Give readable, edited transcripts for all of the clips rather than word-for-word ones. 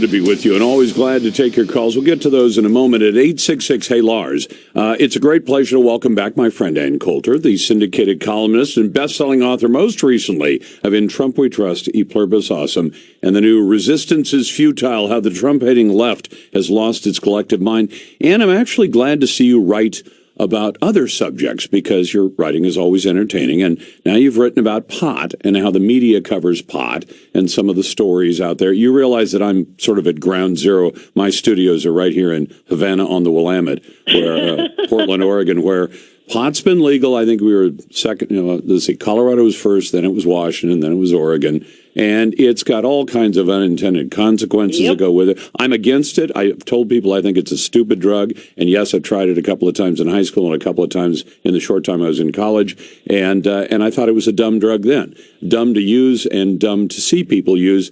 to be with you, and always glad to take your calls. We'll get to those in a moment at 866-HEY-LARS. It's a great pleasure to welcome back my friend Ann Coulter, the syndicated columnist and best-selling author most recently of In Trump We Trust, E Pluribus Awesome, and the new Resistance is Futile, How the Trump-Hating Left Has Lost Its Collective Mind. Ann, I'm actually glad to see you write about other subjects because your writing is always entertaining. And now you've written about pot and how the media covers pot and some of the stories out there. You realize that I'm sort of at ground zero. My studios are right here in Havana on the Willamette, where Portland, Oregon, where pot's been legal. I think we were second, let's see, Colorado was first, then it was Washington, then it was Oregon. And it's got all kinds of unintended consequences that go with it. I'm against it. I've told people I think it's a stupid drug. And yes, I've tried it a couple of times in high school and a couple of times in the short time I was in college. And I thought it was a dumb drug then. Dumb to use and dumb to see people use.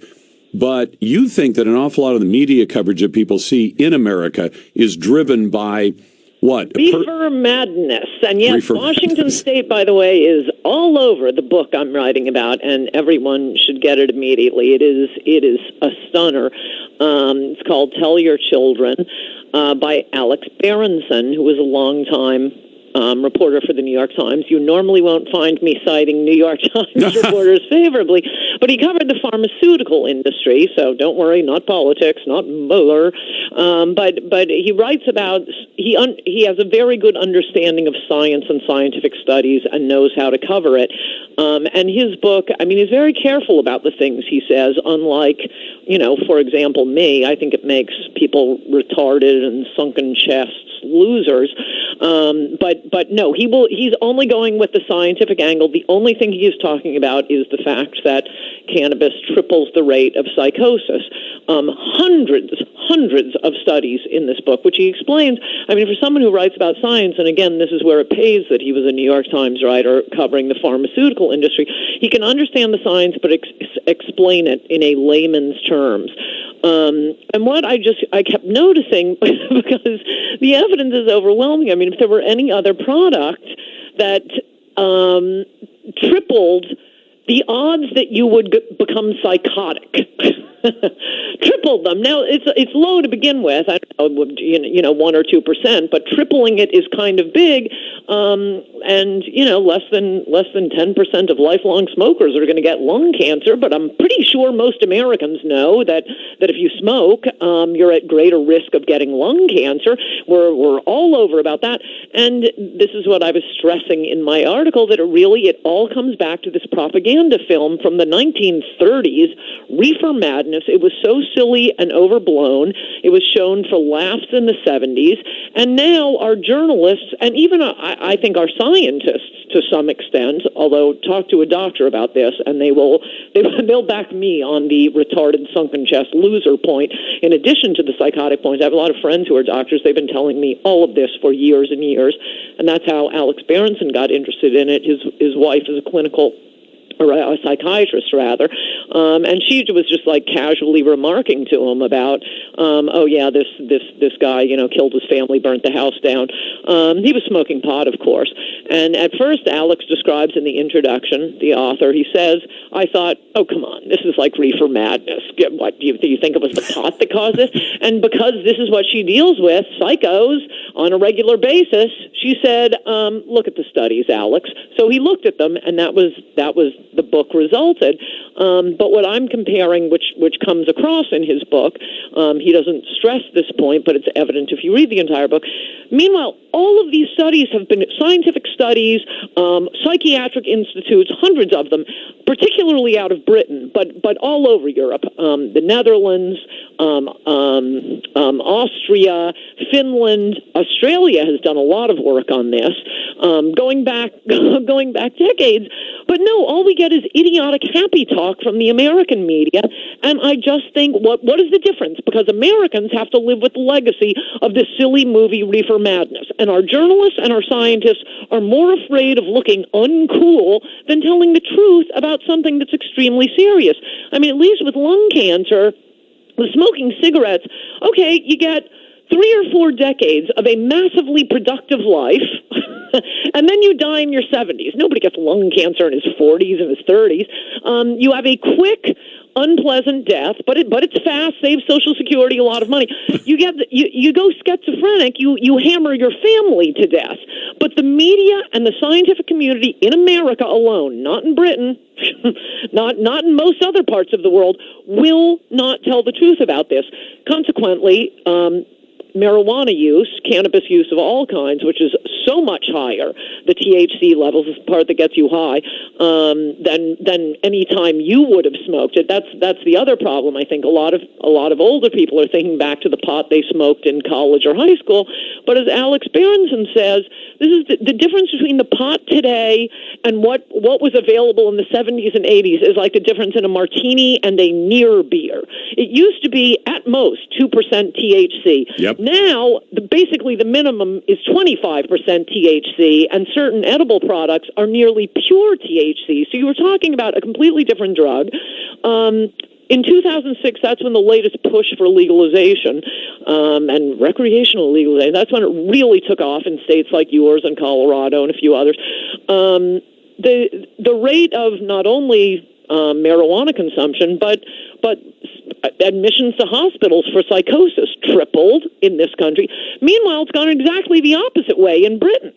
But you think that an awful lot of the media coverage that people see in America is driven by what? Reefer madness. And yes, Washington State, by the way, is all over the book I'm writing about, and everyone should get it immediately. It is a stunner. It's called Tell Your Children by Alex Berenson, who was a long-time reporter for the New York Times. You normally won't find me citing New York Times reporters favorably, but he covered the pharmaceutical industry, so don't worry, not politics, not Mueller. But he writes about, he has a very good understanding of science and scientific studies and knows how to cover it. And his book, I mean, he's very careful about the things he says, unlike, for example, me. I think it makes people retarded and sunken chests losers. But no, he's only going with the scientific angle. The only thing he is talking about is the fact that cannabis triples the rate of psychosis. Hundreds of studies in this book, which he explains. I mean, for someone who writes about science, and again, this is where it pays that he was a New York Times writer covering the pharmaceutical industry, he can understand the science, but explain it in a layman's terms. And what I kept noticing, because the evidence is overwhelming. I mean, if there were any other product that tripled the odds that you would become psychotic, tripled them. Now it's low to begin with. I don't know, 1 or 2%, but tripling it is kind of big. And less than 10% of lifelong smokers are going to get lung cancer. But I'm pretty sure most Americans know that if you smoke, you're at greater risk of getting lung cancer. We're all over about that. And this is what I was stressing in my article, that it all comes back to this propaganda film from the 1930s, Reefer Madness. It was so silly and overblown. It was shown for laughs in the 70s. And now our journalists, and even I think our scientists to some extent, although talk to a doctor about this and they'll back me on the retarded sunken chest loser point in addition to the psychotic point. I have a lot of friends who are doctors. They've been telling me all of this for years and years, and that's how Alex Berenson got interested in it. His wife is a clinical, or a psychiatrist rather, and she was just like casually remarking to him about, this guy, killed his family, burnt the house down. He was smoking pot, of course. And at first, Alex describes in the introduction, the author, he says, I thought, oh, come on, this is like reefer madness. What, do you think it was the pot that caused this? And because this is what she deals with, psychos, on a regular basis, she said, look at the studies, Alex. So he looked at them, and that was the book resulted. But what I'm comparing, which comes across in his book, he doesn't stress this point, but it's evident if you read the entire book. Meanwhile, all of these studies have been scientific studies, psychiatric institutes, hundreds of them, particularly out of Britain, but all over Europe, the Netherlands, Austria, Finland, Australia has done a lot of work on this, going back decades. But no, all we get is idiotic happy talk from the American media, and I just think, what is the difference? Because Americans have to live with the legacy of this silly movie Reefer Madness, and our journalists and our scientists are more afraid of looking uncool than telling the truth about something that's extremely serious. I mean, at least with lung cancer, with smoking cigarettes, okay, you get 3 or 4 decades of a massively productive life, and then you die in your 70s. Nobody gets lung cancer in his 40s and his 30s. You have a quick unpleasant death, but it's fast, saves Social Security a lot of money. You go schizophrenic, you hammer your family to death. But the media and the scientific community in America alone, not in Britain, not in most other parts of the world, will not tell the truth about this. Consequently, marijuana use, cannabis use of all kinds, which is so much higher, the THC levels is the part that gets you high, than any time you would have smoked it. That's the other problem. I think a lot of older people are thinking back to the pot they smoked in college or high school. But as Alex Berenson says, this is the difference between the pot today and what was available in the 70s and 80s is like the difference in a martini and a near beer. It used to be at most 2% THC. Yep. Now, basically the minimum is 25% THC, and certain edible products are nearly pure THC. So you were talking about a completely different drug. In 2006, that's when the latest push for legalization and recreational legalization, that's when it really took off in states like yours and Colorado and a few others. The rate of not only marijuana consumption, but admissions to hospitals for psychosis tripled in this country. Meanwhile, it's gone exactly the opposite way in Britain.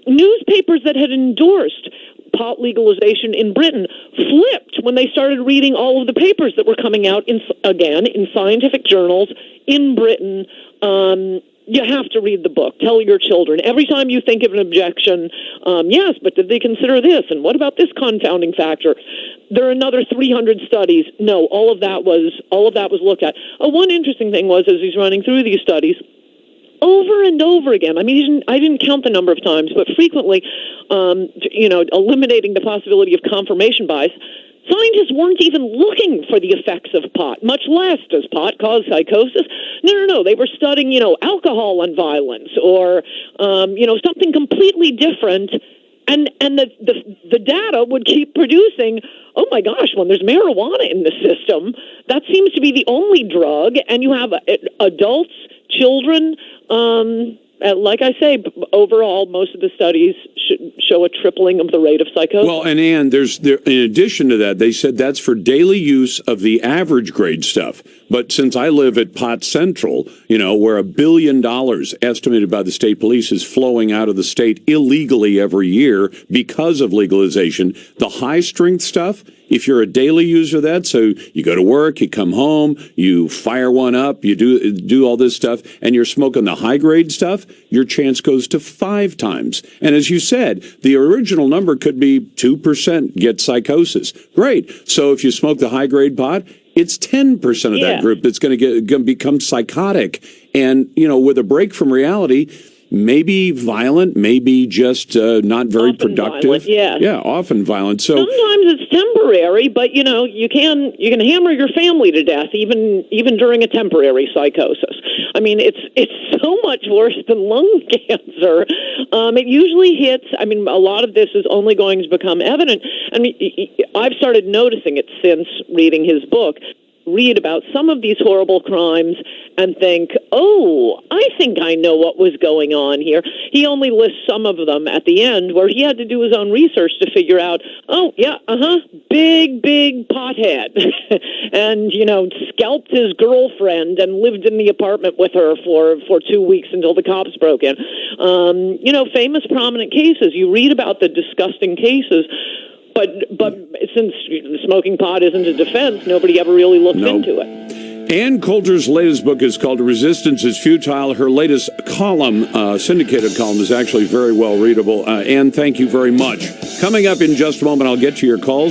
Newspapers that had endorsed pot legalization in Britain flipped when they started reading all of the papers that were coming out in scientific journals in Britain. You have to read the book. Tell your children. Every time you think of an objection, yes, but did they consider this? And what about this confounding factor? There are another 300 studies. No, all of that was looked at. One interesting thing was, as he's running through these studies, over and over again, I mean, I didn't count the number of times, but frequently, eliminating the possibility of confirmation bias, scientists weren't even looking for the effects of pot, much less does pot cause psychosis. No. They were studying, alcohol and violence or, something completely different. And the data would keep producing, oh my gosh, when there's marijuana in the system, that seems to be the only drug. And you have adults, children, like I say, overall, most of the studies show a tripling of the rate of psychosis. Well, and Ann, in addition to that, they said that's for daily use of the average grade stuff. But since I live at Pot Central, where $1 billion estimated by the state police is flowing out of the state illegally every year because of legalization, the high strength stuff, if you're a daily user of that, so you go to work, you come home, you fire one up, you do all this stuff, and you're smoking the high-grade stuff, your chance goes to 5 times. And as you said, the original number could be 2% get psychosis. Great. So if you smoke the high-grade pot, it's 10% of that group that's going to become psychotic. And, with a break from reality, maybe violent, maybe just not very often productive. Violent, yeah. Yeah, often violent. So sometimes it's temporary, but you can hammer your family to death even during a temporary psychosis. I mean, it's so much worse than lung cancer. It usually hits. I mean, a lot of this is only going to become evident. I mean, I've started noticing it since reading his book. Read about some of these horrible crimes and think, oh, I think I know what was going on here. He only lists some of them at the end where he had to do his own research to figure out, oh, yeah, big pothead. And, scalped his girlfriend and lived in the apartment with her for 2 weeks until the cops broke in. Famous prominent cases. You read about the disgusting cases. But since smoking pot isn't a defense, nobody ever really looked into it. Ann Coulter's latest book is called Resistance is Futile. Her latest column, syndicated column, is actually very well readable. Ann, thank you very much. Coming up in just a moment, I'll get to your calls.